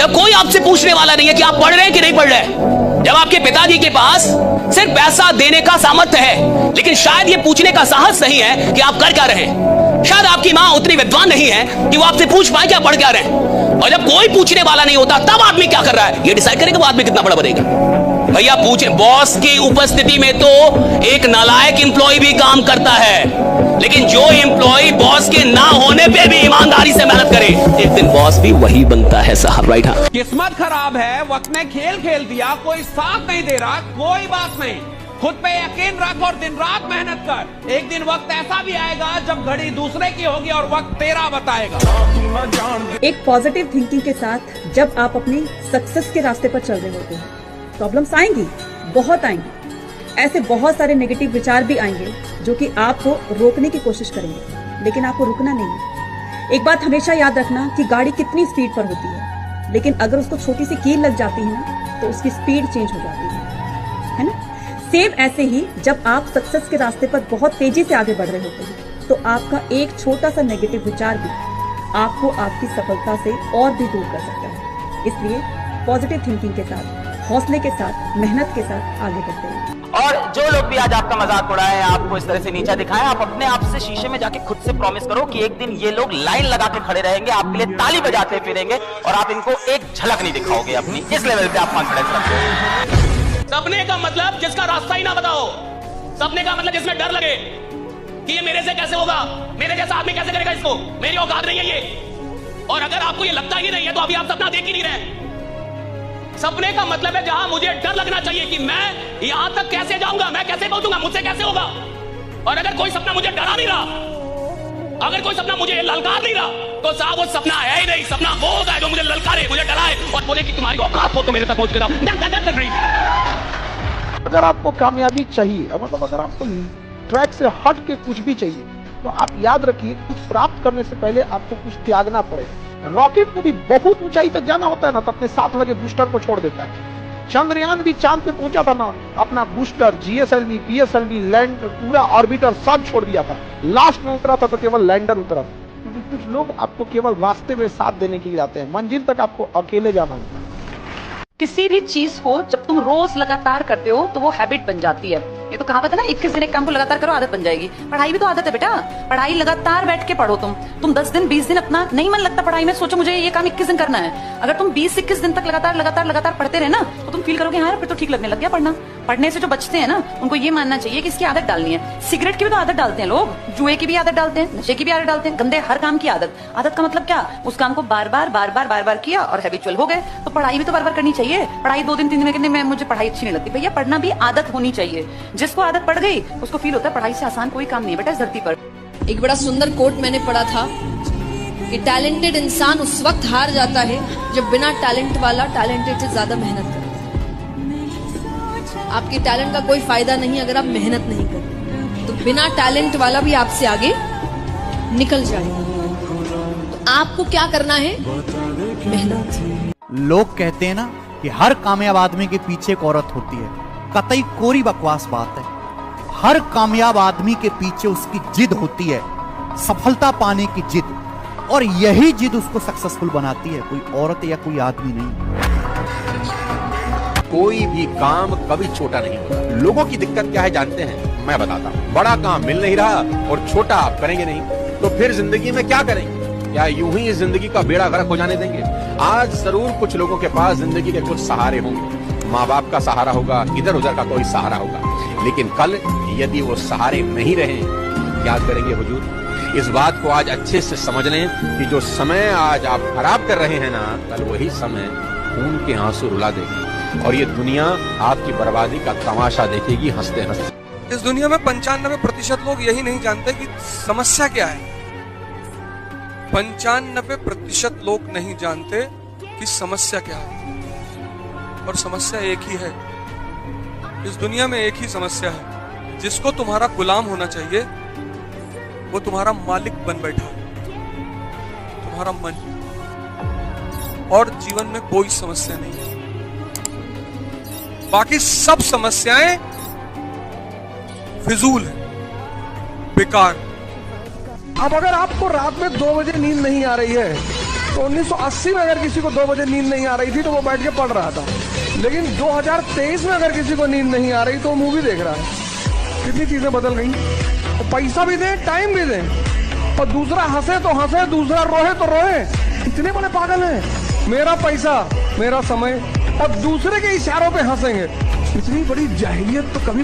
जब कोई आपसे पूछने वाला नहीं है कि आप पढ़ रहे हैं कि नहीं पढ़ रहे, जब आपके पिताजी के पास सिर्फ पैसा देने का सामर्थ्य है लेकिन शायद ये पूछने का साहस नहीं है कि आप कर क्या रहे हैं, शायद आपकी मां उतनी विद्वान नहीं है कि वो आपसे पूछ पाए कि आप पढ़ क्या रहे हैं, और जब कोई पूछने वाला नहीं होता तब आदमी क्या कर रहा है ये डिसाइड करेगा वो आदमी कितना बड़ा बनेगा। भैया पूछे, बॉस की उपस्थिति में तो एक नालायक एम्प्लॉय भी काम करता है, लेकिन जो एम्प्लॉय बॉस के ना होने पे भी ईमानदारी से मेहनत करे एक दिन बॉस भी वही बनता है साहब, राइट? हाँ, किस्मत खराब है, वक्त ने खेल खेल दिया, कोई साथ नहीं दे रहा, कोई बात नहीं, खुद पे यकीन रख और दिन रात मेहनत कर। एक दिन वक्त ऐसा भी आएगा जब घड़ी दूसरे की होगी और वक्त तेरा बताएगा। एक पॉजिटिव थिंकिंग के साथ जब आप अपनी सक्सेस के रास्ते पर चल रहे होते हैं, प्रॉब्लम्स आएंगी, बहुत आएंगी, ऐसे बहुत सारे नेगेटिव विचार भी आएंगे जो कि आपको रोकने की कोशिश करेंगे, लेकिन आपको रुकना नहीं है। एक बात हमेशा याद रखना कि गाड़ी कितनी स्पीड पर होती है, लेकिन अगर उसको छोटी सी कील लग जाती है ना तो उसकी स्पीड चेंज हो जाती है ना। सेम ऐसे ही जब आप सक्सेस के रास्ते पर बहुत तेजी से आगे बढ़ रहे होते हैं तो आपका एक छोटा सा नेगेटिव विचार भी आपको आपकी सफलता से और भी दूर कर सकता है। इसलिए पॉजिटिव थिंकिंग के साथ, हौसले के साथ, मेहनत के साथ आगे बढ़ते हैं। और जो लोग भी आज आपका मजाक उड़ाए, आपको इस तरह से नीचा दिखाएं, आप अपने आप से शीशे में जाके खुद से प्रॉमिस करो कि एक दिन ये लोग लाइन लगा के खड़े रहेंगे, आपके लिए ताली बजाते फिरेंगे और आप इनको एक झलक नहीं दिखाओगे अपनी। इस लेवल पे आप कॉन्फिडेंस रखो। सपने का मतलब जिसका रास्ता ही ना बताओ, सपने का मतलब जिसमें डर लगे कि ये मेरे से कैसे होगा, मेरे जैसा आदमी कैसे करेगा इसको, मेरी औकात नहीं है ये। और अगर आपको ये लगता ही नहीं है तो अभी आप सपना देख ही नहीं रहे। सपने का मतलब है जहां मुझे डर लगना चाहिए कि मैं यहां तक कैसे जाऊंगा, मैं कैसे पहुंचूंगा, मुझसे कैसे होगा। और अगर कोई सपना मुझे डरा नहीं रहा, अगर कोई सपना मुझे ललकार नहीं रहा, तो साहब वो सपना है ही नहीं। सपना वो होता है जो मुझे ललकारे, मुझे डराए और बोले कि तुम्हारी औकात हो तो मेरे तक पहुंच गया। अगर आपको कामयाबी चाहिए, मतलब अगर आपको ट्रैक से हट के कुछ भी चाहिए, तो आप याद रखिए कुछ प्राप्त करने से पहले आपको कुछ त्यागना पड़ेगा। रॉकेट को भी बहुत ऊंचाई तक जाना होता है ना, तो अपने साथ लगे बूस्टर को छोड़ देता है। चंद्रयान भी चांद पे पहुंचा था ना, अपना बूस्टर, जीएसएलवी, पीएसएलवी, लैंड, पूरा ऑर्बिटर सब छोड़ दिया था। लास्ट में उतरा था तो केवल लैंडर उतरा था। क्योंकि कुछ लोग आपको केवल रास्ते में साथ देने के लिए आते हैं, मंजिल तक आपको अकेले जाना होता है। किसी भी चीज को जब तुम रोज लगातार करते हो तो वो हैबिट बन जाती है। ये तो कहावत है ना, 21 दिन एक काम को लगातार करो आदत बन जाएगी। पढ़ाई भी तो आदत है बेटा, पढ़ाई लगातार बैठ के पढ़ो। तुम 10 दिन 20 दिन अपना नहीं मन लगता पढ़ाई में, सोचो मुझे ये काम 21 दिन करना है। अगर तुम 20-21 दिन तक लगातार पढ़ते रहे ना तो तुम फील करोगे हाँ फिर तो ठीक लगने लग गया पढ़ना। पढ़ने से जो बचते हैं ना उनको ये मानना चाहिए कि इसकी आदत डालनी है। सिगरेट की भी तो आदत डालते हैं लोग, जुए की भी आदत डालते हैं, नशे की भी आदत डालते हैं, गंदे हर काम की आदत। आदत का मतलब क्या, उस काम को बार बार किया और हैबिचुअल हो गए। तो पढ़ाई भी तो बार बार करनी चाहिए। पढ़ाई 2 दिन 3 दिन में मुझे पढ़ाई अच्छी नहीं लगती, भैया पढ़ना भी आदत होनी चाहिए। जिसको आदत पड़ गई उसको फील होता है पढ़ाई से आसान कोई काम नहीं बेटा इस धरती पर। एक बड़ा सुंदर कोट मैंने पढ़ा था कि टैलेंटेड इंसान उस वक्त हार जाता है जब बिना टैलेंट वाला टैलेंटेड से ज्यादा मेहनत करता है। आपके टैलेंट का कोई फायदा नहीं अगर आप मेहनत नहीं करते, तो बिना टैलेंट वाला भी आपसे आगे निकल जाएगा। तो आपको क्या करना है, मेहनत। लोग कहते हैं ना कि हर कामयाब आदमी के पीछे एक औरत होती है, कतई कोरी बकवास बात है। हर कामयाब आदमी के पीछे उसकी जिद होती है, सफलता पाने की जिद, और यही जिद उसको सक्सेसफुल बनाती है, कोई औरत या कोई आदमी नहीं। कोई भी काम कभी छोटा नहीं होता। लोगों की दिक्कत क्या है जानते हैं, मैं बताता हूँ। बड़ा काम मिल नहीं रहा और छोटा आप करेंगे नहीं, तो फिर जिंदगी में क्या करेंगे? क्या यूं ही इस जिंदगी का बेड़ा गर्क हो जाने देंगे? आज जरूर कुछ लोगों के पास जिंदगी के कुछ सहारे होंगे, माँ बाप का सहारा होगा, इधर उधर का कोई सहारा होगा, लेकिन कल यदि वो सहारे नहीं रहे, क्या करेंगे हुजूर? इस बात को आज अच्छे से समझ लें कि जो समय आज आप खराब कर रहे हैं ना, कल वही समय खून के आंसू रुला देगी और ये दुनिया आपकी बर्बादी का तमाशा देखेगी हंसते हंसते। इस दुनिया में 95% लोग यही नहीं जानते कि समस्या क्या है। 95% लोग नहीं जानते कि समस्या क्या है, और समस्या एक ही है। इस दुनिया में एक ही समस्या है, जिसको तुम्हारा गुलाम होना चाहिए वो तुम्हारा मालिक बन बैठा, तुम्हारा मन। और जीवन में कोई समस्या नहीं है, बाकी सब समस्याएं फिजूल है, बेकार। अब अगर आपको रात में 2 बजे नींद नहीं आ रही है तो 1980 में अगर किसी को 2 बजे नींद नहीं आ रही थी तो वो बैठ के पढ़ रहा था, लेकिन 2023 में अगर किसी को नींद नहीं आ रही तो वो मूवी देख रहा है। कितनी चीजें बदल गई। तो पैसा भी दें, टाइम भी दें, और दूसरा हंसे तो हंसे, दूसरा रोए तो रोए। इतने बड़े पागल हैं। मेरा पैसा, मेरा समय, और दूसरे के इशारों पे हंसेंगे। इतनी बड़ी जाहिलियत तो कभी